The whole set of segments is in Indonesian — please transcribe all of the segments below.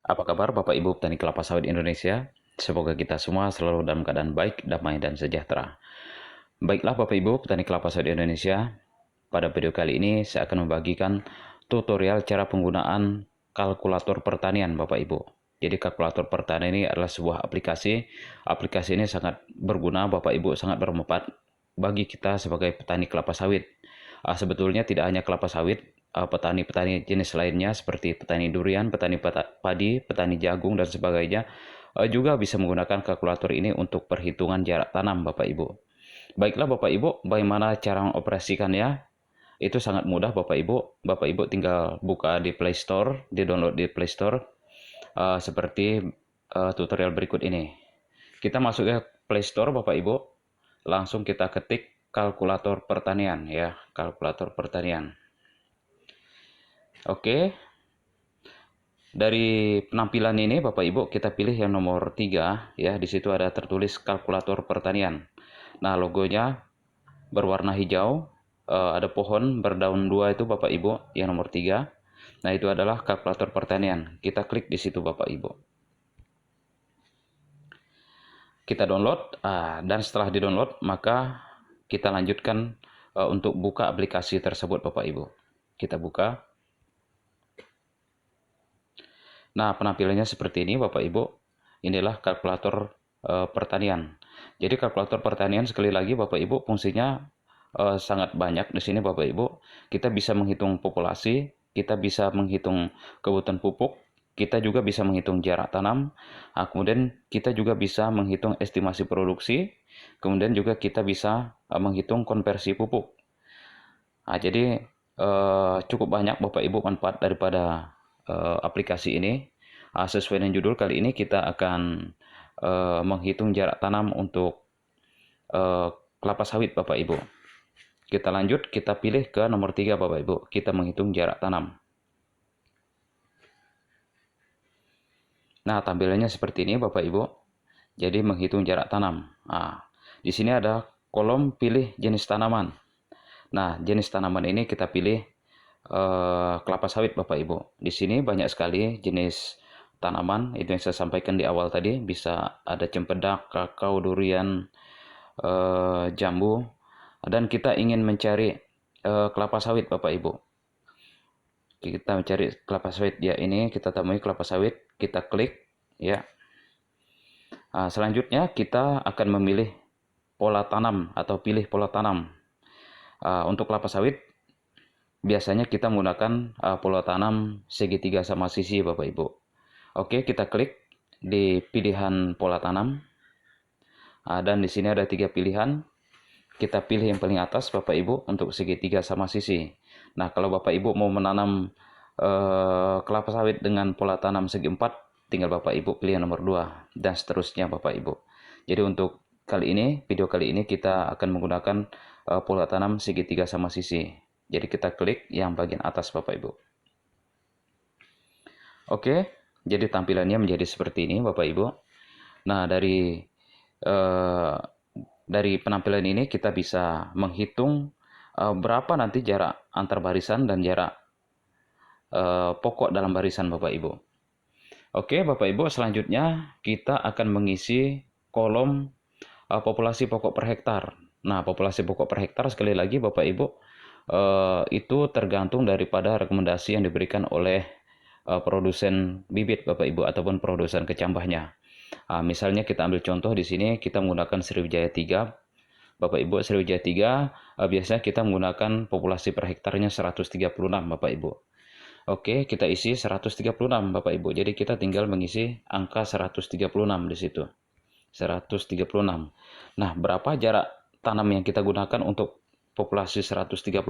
Apa kabar Bapak Ibu petani kelapa sawit Indonesia? Semoga kita semua selalu dalam keadaan baik, damai, dan sejahtera. Baiklah Bapak Ibu petani kelapa sawit Indonesia, pada video kali ini saya akan membagikan tutorial cara penggunaan kalkulator pertanian Bapak Ibu. Jadi kalkulator pertanian ini adalah sebuah aplikasi. Aplikasi ini sangat berguna Bapak Ibu, sangat bermanfaat bagi kita sebagai petani kelapa sawit. Sebetulnya tidak hanya kelapa sawit, petani-petani jenis lainnya seperti petani durian, petani padi, petani jagung, dan sebagainya juga bisa menggunakan kalkulator ini untuk perhitungan jarak tanam Bapak Ibu. Baiklah Bapak Ibu, bagaimana cara mengoperasikannya? Itu sangat mudah Bapak Ibu. Bapak Ibu tinggal buka di Play Store, di-download di Play Store seperti tutorial berikut ini. Kita masuk ke Play Store Bapak Ibu, langsung kita ketik kalkulator pertanian ya, kalkulator pertanian. Oke. Dari penampilan ini Bapak Ibu kita pilih yang nomor 3 ya, di situ ada tertulis kalkulator pertanian. Nah, logonya berwarna hijau, ada pohon berdaun 2 itu Bapak Ibu yang nomor 3. Nah, itu adalah kalkulator pertanian. Kita klik di situ Bapak Ibu. Kita download, dan setelah di-download maka kita lanjutkan untuk buka aplikasi tersebut Bapak Ibu. Kita buka. Nah, penampilannya seperti ini Bapak Ibu. Inilah kalkulator pertanian. Jadi kalkulator pertanian sekali lagi Bapak Ibu fungsinya sangat banyak di sini Bapak Ibu. Kita bisa menghitung populasi, kita bisa menghitung kebutuhan pupuk, kita juga bisa menghitung jarak tanam, kemudian kita juga bisa menghitung estimasi produksi, kemudian juga kita bisa menghitung konversi pupuk. Jadi cukup banyak Bapak Ibu manfaat daripada aplikasi ini. Sesuai dengan judul, kali ini kita akan menghitung jarak tanam untuk kelapa sawit Bapak Ibu. Kita lanjut, kita pilih ke nomor 3 Bapak Ibu. Kita menghitung jarak tanam. Nah, tampilannya seperti ini Bapak Ibu. Jadi menghitung jarak tanam. Di sini ada kolom pilih jenis tanaman. Nah, jenis tanaman ini kita pilih kelapa sawit Bapak Ibu. Di sini banyak sekali jenis tanaman, itu yang saya sampaikan di awal tadi. Bisa ada cempedak, kakao, durian, jambu. Dan kita ingin mencari kelapa sawit Bapak Ibu. Kita mencari kelapa sawit ya, ini kita temui kelapa sawit, kita klik ya. Selanjutnya kita akan memilih pola tanam atau pilih pola tanam. Untuk kelapa sawit biasanya kita menggunakan pola tanam segitiga sama sisi Bapak Ibu. Oke, kita klik di pilihan pola tanam. Dan di sini ada 3 pilihan. Kita pilih yang paling atas Bapak Ibu untuk segitiga sama sisi. Nah, kalau Bapak Ibu mau menanam kelapa sawit dengan pola tanam segi 4, tinggal Bapak Ibu pilih yang nomor 2 dan seterusnya Bapak Ibu. Jadi untuk kali ini, video kali ini kita akan menggunakan pola tanam segitiga sama sisi. Jadi kita klik yang bagian atas Bapak Ibu. Oke, jadi tampilannya menjadi seperti ini Bapak Ibu. Nah, dari penampilan ini kita bisa menghitung berapa nanti jarak antar barisan dan jarak pokok dalam barisan Bapak Ibu. Oke Bapak Ibu, selanjutnya kita akan mengisi kolom populasi pokok per hektar. Nah, populasi pokok per hektar sekali lagi Bapak Ibu itu tergantung daripada rekomendasi yang diberikan oleh produsen bibit Bapak Ibu ataupun produsen kecambahnya. Misalnya kita ambil contoh di sini kita menggunakan Sriwijaya 3. Bapak Ibu, Sriwijaya 3 biasanya kita menggunakan populasi per hektarnya 136 Bapak Ibu. Oke, kita isi 136 Bapak Ibu. Jadi kita tinggal mengisi angka 136 di situ. 136. Nah, berapa jarak tanam yang kita gunakan untuk populasi 136?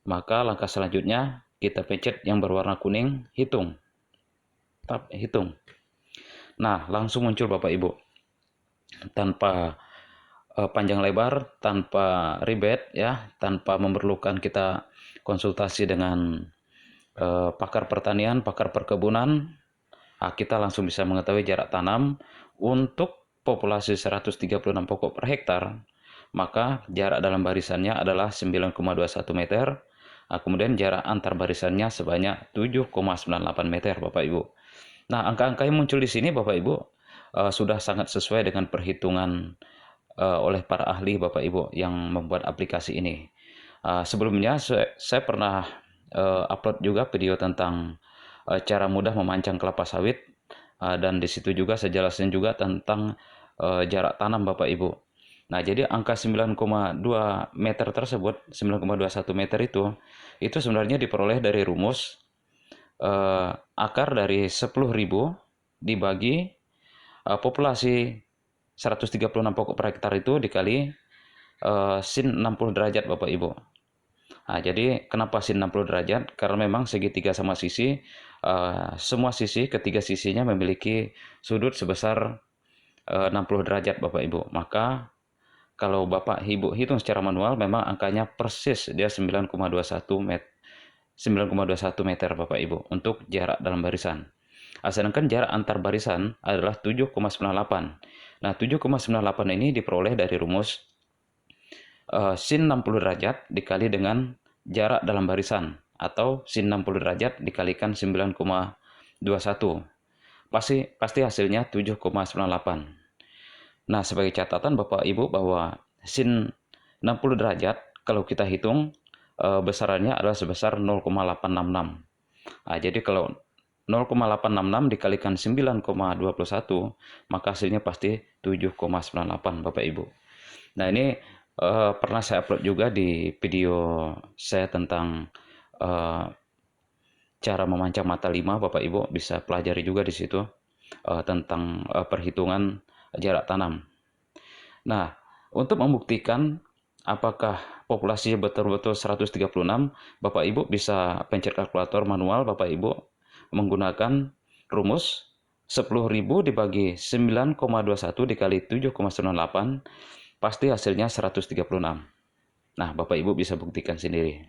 Maka langkah selanjutnya kita pencet yang berwarna kuning, hitung. Tap hitung. Nah, langsung muncul Bapak Ibu. Tanpa panjang lebar, tanpa ribet ya, tanpa memerlukan kita konsultasi dengan pakar pertanian, pakar perkebunan, kita langsung bisa mengetahui jarak tanam untuk populasi 136 pokok per hektar. Maka jarak dalam barisannya adalah 9,21 meter. Kemudian jarak antar barisannya sebanyak 7,98 meter Bapak Ibu. Nah, angka-angka yang muncul di sini Bapak Ibu sudah sangat sesuai dengan perhitungan oleh para ahli Bapak Ibu yang membuat aplikasi ini. Sebelumnya saya pernah upload juga video tentang cara mudah memancang kelapa sawit, dan di situ juga saya jelaskan juga tentang jarak tanam Bapak Ibu. Nah, jadi angka 9,2 meter tersebut, 9,21 meter itu sebenarnya diperoleh dari rumus akar dari 10.000 dibagi populasi 136 pokok per hektar itu dikali sin 60 derajat Bapak Ibu. Nah, jadi kenapa sin 60 derajat? Karena memang segitiga sama sisi, semua sisi, ketiga sisinya memiliki sudut sebesar 60 derajat Bapak Ibu. Maka kalau Bapak Ibu hitung secara manual, memang angkanya persis dia 9,21 meter Bapak Ibu untuk jarak dalam barisan. Sedangkan jarak antar barisan adalah 7,98. Nah, 7,98 ini diperoleh dari rumus sin 60 derajat dikali dengan jarak dalam barisan, atau sin 60 derajat dikalikan 9,21. Pasti hasilnya 7,98. Nah, sebagai catatan Bapak Ibu bahwa sin 60 derajat kalau kita hitung besarannya adalah sebesar 0,866. Nah, jadi kalau 0,866 dikalikan 9,21, maka hasilnya pasti 7,98 Bapak Ibu. Nah, ini pernah saya upload juga di video saya tentang cara memancang mata 5, Bapak Ibu bisa pelajari juga di situ tentang perhitungan jarak tanam. Nah, untuk membuktikan apakah populasinya betul-betul 136, Bapak Ibu bisa pencet kalkulator manual Bapak Ibu menggunakan rumus 10.000 dibagi 9,21 dikali 7,98, pasti hasilnya 136. Nah, Bapak Ibu bisa buktikan sendiri.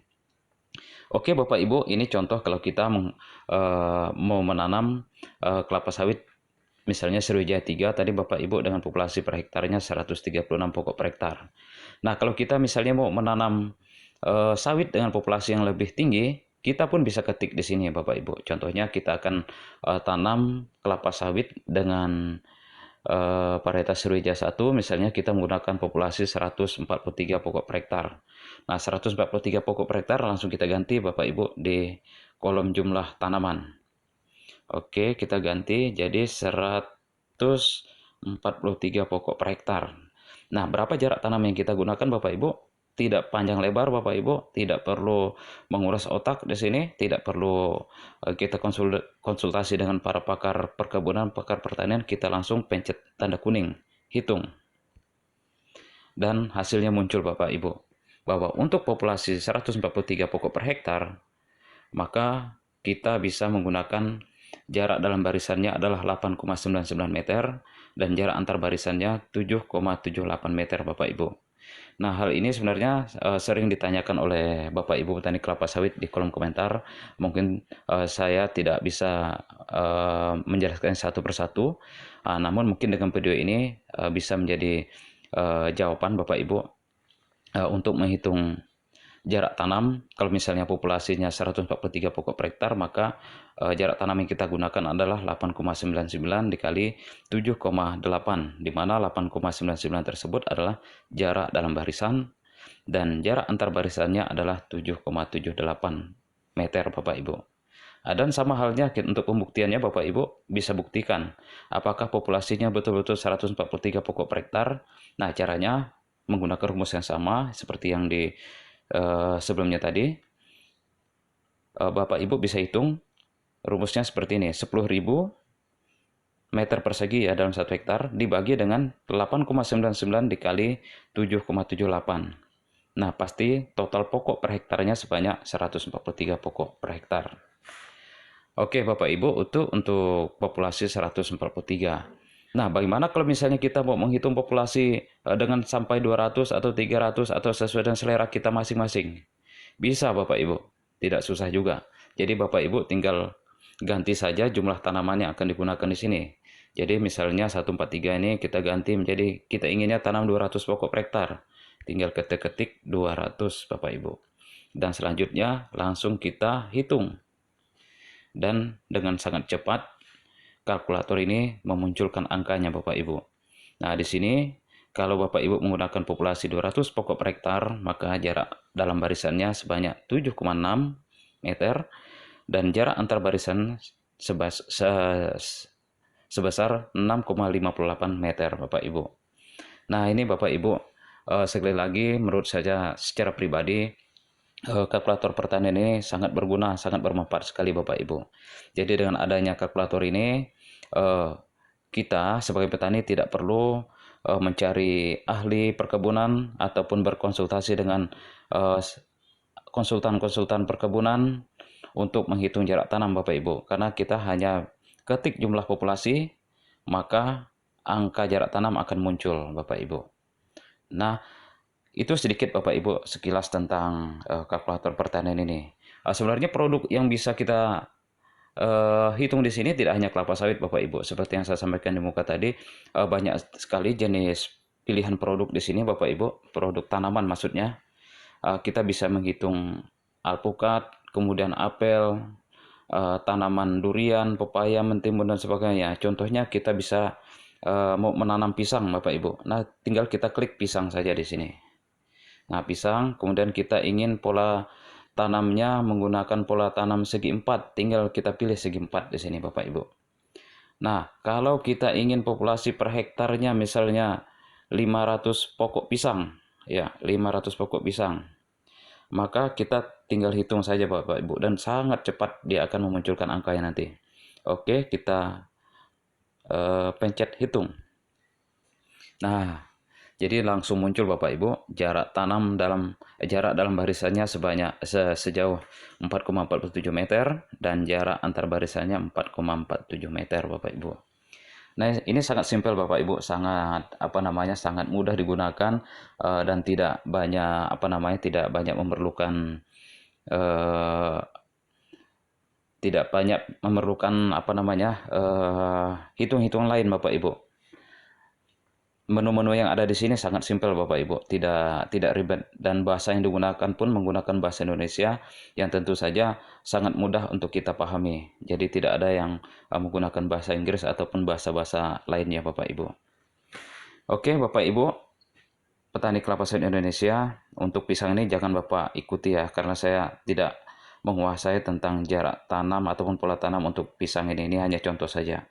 Oke Bapak Ibu, ini contoh kalau kita mau menanam kelapa sawit, misalnya Sriwijaya 3, tadi Bapak Ibu dengan populasi per hektarnya 136 pokok per hektar. Nah, kalau kita misalnya mau menanam sawit dengan populasi yang lebih tinggi, kita pun bisa ketik di sini Bapak Ibu. Contohnya kita akan tanam kelapa sawit dengan varietas Sriwijaya 1, misalnya kita menggunakan populasi 143 pokok per hektar. Nah, 143 pokok per hektar langsung kita ganti Bapak Ibu di kolom jumlah tanaman. Oke, kita ganti jadi 143 pokok per hektar. Nah, berapa jarak tanam yang kita gunakan Bapak Ibu? Tidak panjang lebar Bapak Ibu, tidak perlu menguras otak di sini, tidak perlu kita konsultasi dengan para pakar perkebunan, pakar pertanian, kita langsung pencet tanda kuning, hitung. Dan hasilnya muncul Bapak Ibu, bahwa untuk populasi 143 pokok per hektar, maka kita bisa menggunakan jarak dalam barisannya adalah 8,99 meter dan jarak antar barisannya 7,78 meter Bapak Ibu. Nah, hal ini sebenarnya sering ditanyakan oleh Bapak Ibu petani kelapa sawit di kolom komentar. Mungkin saya tidak bisa menjelaskan satu persatu, namun mungkin dengan video ini bisa menjadi jawaban Bapak Ibu untuk menghitung jarak tanam. Kalau misalnya populasinya 143 pokok per hektar, maka jarak tanam yang kita gunakan adalah 8,99 dikali 7,8, di mana 8,99 tersebut adalah jarak dalam barisan dan jarak antar barisannya adalah 7,78 meter Bapak Ibu. Dan sama halnya untuk pembuktiannya Bapak Ibu bisa buktikan apakah populasinya betul-betul 143 pokok per hektar. Nah, caranya menggunakan rumus yang sama seperti yang di sebelumnya tadi. Bapak Ibu bisa hitung rumusnya seperti ini, 10.000 meter persegi ya dalam 1 hektar dibagi dengan 8,99 dikali 7,78. Nah, pasti total pokok per hektarnya sebanyak 143 pokok per hektar. Oke Bapak Ibu, untuk populasi 143. Nah, bagaimana kalau misalnya kita mau menghitung populasi dengan sampai 200 atau 300 atau sesuai dengan selera kita masing-masing? Bisa Bapak Ibu, tidak susah juga. Jadi Bapak Ibu tinggal ganti saja jumlah tanaman yang akan digunakan di sini. Jadi misalnya 143 ini kita ganti menjadi, kita inginnya tanam 200 pokok per hektar. Tinggal ketik-ketik 200 Bapak Ibu. dan selanjutnya langsung kita hitung. Dan dengan sangat cepat kalkulator ini memunculkan angkanya Bapak Ibu. Nah, di sini kalau Bapak Ibu menggunakan populasi 200 pokok per hektar, maka jarak dalam barisannya sebanyak 7,6 meter dan jarak antar barisan sebesar 6,58 meter Bapak Ibu. Nah, ini Bapak Ibu, sekali lagi menurut saya secara pribadi kalkulator pertanian ini sangat berguna, sangat bermanfaat sekali Bapak Ibu. Jadi dengan adanya kalkulator ini kita sebagai petani tidak perlu mencari ahli perkebunan ataupun berkonsultasi dengan konsultan-konsultan perkebunan untuk menghitung jarak tanam Bapak Ibu. Karena kita hanya ketik jumlah populasi, maka angka jarak tanam akan muncul Bapak Ibu. Nah, itu sedikit Bapak Ibu sekilas tentang kalkulator pertanian ini. Sebenarnya produk yang bisa kita hitung di sini tidak hanya kelapa sawit Bapak Ibu. Seperti yang saya sampaikan di muka tadi, banyak sekali jenis pilihan produk di sini Bapak Ibu, produk tanaman maksudnya. Kita bisa menghitung alpukat, kemudian apel, tanaman durian, pepaya, mentimun dan sebagainya. Contohnya kita bisa mau menanam pisang Bapak Ibu. Nah, tinggal kita klik pisang saja di sini. Nah, pisang, kemudian kita ingin pola tanamnya menggunakan pola tanam segi 4, tinggal kita pilih segi 4 di sini Bapak Ibu. Nah, kalau kita ingin populasi per hektarnya misalnya 500 pokok pisang, ya, 500 pokok pisang. Maka kita tinggal hitung saja Bapak Ibu dan sangat cepat dia akan memunculkan angkanya nanti. Oke, kita pencet hitung. Nah, jadi langsung muncul Bapak Ibu jarak dalam barisannya sejauh 4,47 meter dan jarak antar barisannya 4,47 meter Bapak Ibu. Nah, ini sangat simpel Bapak Ibu, sangat mudah digunakan dan tidak banyak memerlukan hitung-hitungan lain Bapak Ibu. Menu-menu yang ada di sini sangat simpel Bapak Ibu, tidak ribet dan bahasa yang digunakan pun menggunakan bahasa Indonesia yang tentu saja sangat mudah untuk kita pahami. Jadi tidak ada yang menggunakan bahasa Inggris ataupun bahasa-bahasa lainnya Bapak Ibu. Oke Bapak Ibu, petani kelapa sawit Indonesia, untuk pisang ini jangan Bapak ikuti ya, karena saya tidak menguasai tentang jarak tanam ataupun pola tanam untuk pisang ini hanya contoh saja.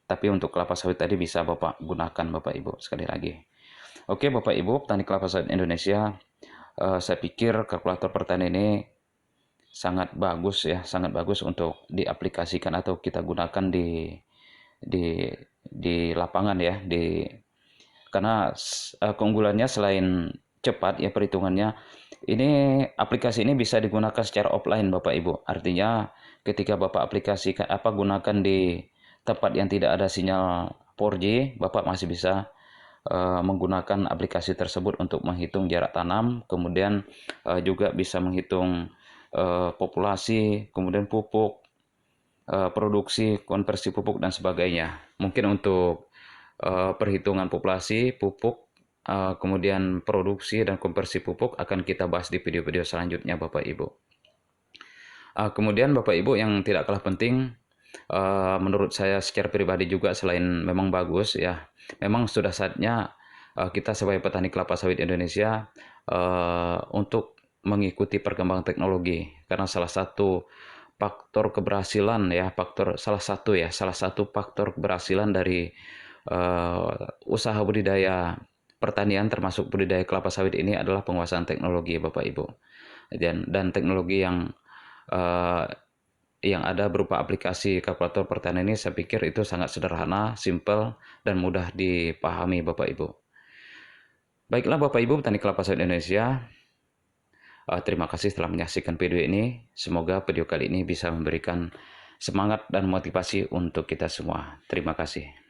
Tapi untuk kelapa sawit tadi bisa Bapak gunakan Bapak Ibu sekali lagi. Oke Bapak Ibu, petani kelapa sawit Indonesia, saya pikir kalkulator pertanian ini sangat bagus ya, sangat bagus untuk diaplikasikan atau kita gunakan di lapangan ya, karena keunggulannya selain cepat ya perhitungannya, ini aplikasi ini bisa digunakan secara offline Bapak Ibu. Artinya ketika Bapak gunakan di tempat yang tidak ada sinyal 4G, Bapak masih bisa menggunakan aplikasi tersebut untuk menghitung jarak tanam, kemudian juga bisa menghitung populasi, kemudian pupuk, produksi, konversi pupuk, dan sebagainya. Mungkin untuk perhitungan populasi, pupuk, kemudian produksi dan konversi pupuk akan kita bahas di video-video selanjutnya Bapak Ibu. Kemudian Bapak Ibu yang tidak kalah penting, menurut saya secara pribadi juga selain memang bagus ya, memang sudah saatnya kita sebagai petani kelapa sawit Indonesia untuk mengikuti perkembangan teknologi, karena salah satu faktor keberhasilan ya, salah satu faktor keberhasilan dari usaha budidaya pertanian termasuk budidaya kelapa sawit ini adalah penguasaan teknologi Bapak Ibu, dan teknologi yang ada berupa aplikasi kalkulator pertanian ini saya pikir itu sangat sederhana, simple, dan mudah dipahami Bapak Ibu. Baiklah Bapak Ibu petani kelapa sawit Indonesia, terima kasih telah menyaksikan video ini. Semoga video kali ini bisa memberikan semangat dan motivasi untuk kita semua. Terima kasih.